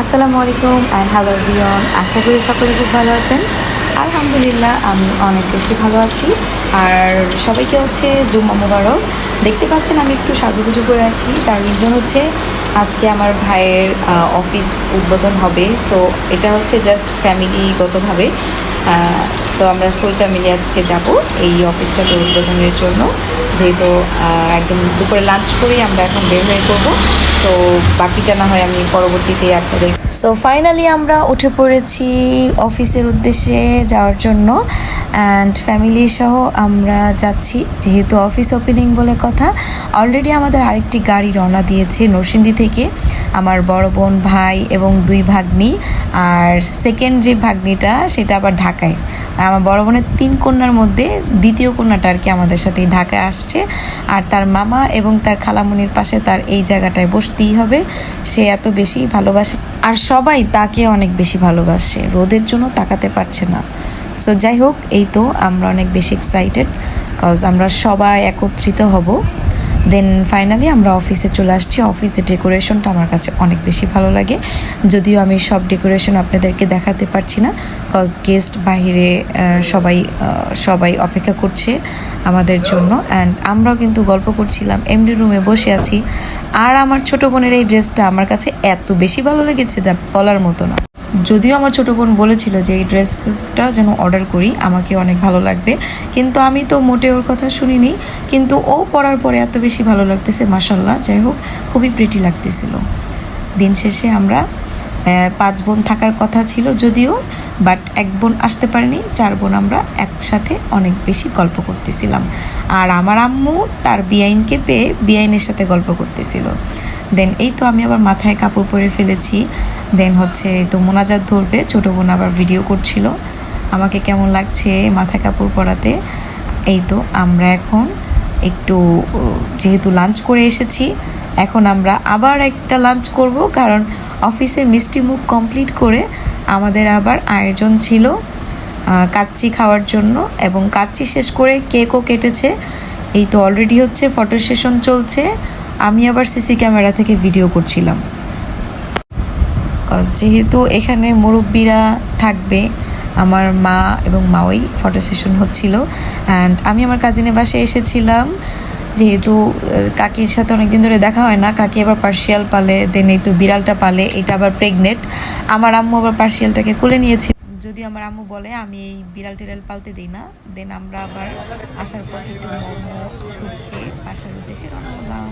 আসসালামু আলাইকুম and hello everyone, আশা করি সকলে খুব ভালো আছেন। আলহামদুলিল্লাহ আমি অনেক বেশি ভালো আছি। আর সবাইকে হচ্ছে জুম্মা মোবারক। দেখতে পাচ্ছেন আমি একটু সাজুগুজু করে আছি, তার রিজন হচ্ছে আজকে আমার ভাইয়ের অফিস উদ্বোধন হবে। সো এটা হচ্ছে জাস্ট ফ্যামিলিগতভাবে। সো আমরা ফুল ফ্যামিলি আজকে যাব এই অফিসটাকে উদ্বোধনের জন্য, যেহেতু একদম দুপুরে লাঞ্চ করেই আমরা এখন বের হয়ে পড়বো। সো বাকিটা না হয় আমি পরবর্তীতে আপনাদের। সো ফাইনালি আমরা উঠে পড়েছি অফিসের উদ্দেশ্যে যাওয়ার জন্য, অ্যান্ড ফ্যামিলি সহ আমরা যাচ্ছি। যেহেতু অফিস ওপেনিং বলে কথা, অলরেডি আমাদের আরেকটি গাড়ি রওনা দিয়েছে নরসিংদী থেকে। আমার বড় বোন, ভাই এবং 2 ভাগ্নি, আর সেকেন্ড যে ভাগ্নিটা সেটা আবার ঢাকায়। আর আমার বড় বোনের 3 কন্যার মধ্যে দ্বিতীয় কন্যাটা আর কি আমাদের সাথেই ঢাকায় আসছে। আর তার মামা এবং তার খালামণির পাশে তার এই জায়গাটায় বসতেই হবে, সে এত বেশি ভালোবাসে আর সবাই তাকে অনেক বেশি ভালোবাসে, রোদের জন্য তাকাতে পারছে না। সো যাই হোক, এই তো আমরা অনেক বেশি এক্সাইটেড, কজ আমরা সবাই একত্রিত হব। দেন ফাইনালি আমরা অফিসে চলে আসছি। অফিসের ডেকোরেশনটা আমার কাছে অনেক বেশি ভালো লাগে, যদিও আমি সব ডেকোরেশন আপনাদেরকে দেখাতে পারছি না, কজ গেস্ট বাহিরে সবাই অপেক্ষা করছে আমাদের জন্য। অ্যান্ড আমরাও কিন্তু গল্প করছিলাম, এমডি রুমে বসে আছি। আর আমার ছোটো বোনের এই ড্রেসটা আমার কাছে এত বেশি ভালো লেগেছে যা বলার মতো না। যদিও আমার ছোটো বোন বলেছিল যে এই ড্রেসটা যেন অর্ডার করি, আমাকে অনেক ভালো লাগবে, কিন্তু আমি তো মোটে ওর কথা শুনিনি। কিন্তু ও পরার পরে এত বেশি ভালো লাগতেছে, মাশাল্লাহ। যাই হোক, খুবই প্রিটি লাগতেছিল। দিন শেষে আমরা 5 বোন থাকার কথা ছিল যদিও, বাট 1 বোন আসতে পারেনি। 4 বোন আমরা একসাথে অনেক বেশি গল্প করতেছিলাম। আর আমার আম্মু তার বিআইনকে পেয়ে বিআইনের সাথে গল্প করতেছিল। দেন এই তো আমি আবার মাথায় কাপড় পরে ফেলেছি। দেন হচ্ছে তো মোনাজাত ধরবে, ছোটো বোন আবার ভিডিও করছিল আমাকে কেমন লাগছে মাথায় কাপড় পরাতে। এই তো আমরা এখন একটু, যেহেতু লাঞ্চ করে এসেছি, এখন আমরা আবার একটা লাঞ্চ করব, কারণ অফিসে মিষ্টি মুখ কমপ্লিট করে আমাদের আবার আয়োজন ছিল কাচ্চি খাওয়ার জন্য, এবং কাচ্চি শেষ করে কেকও কেটেছে। এই তো অলরেডি হচ্ছে ফটো সেশন চলছে। আমি আবার সিসি ক্যামেরা থেকে ভিডিও করছিলাম, কজ যেহেতু এখানে মুরব্বীরা থাকবে, আমার মা এবং মাওই ফটো সেশন হচ্ছিল। অ্যান্ড আমি আমার কাজিনের বাসায় এসেছিলাম, যেহেতু কাকির সাথে অনেকদিন ধরে দেখা হয় না। কাকি আবার পার্সিয়াল পালে, দেন এই তো বিড়ালটা পালে, এটা আবার প্রেগনেন্ট। আমার আম্মু আবার পার্সিয়ালটাকে কোলে নিয়েছি, যদিও আমার আম্মু বলে আমি এই বিড়াল টিড়াল পালতে দিই না। দেন আমরা আবার আসার পথে একটু মোমো স্যুপ খেয়ে বাসার উদ্দেশ্যে রওনা হলাম।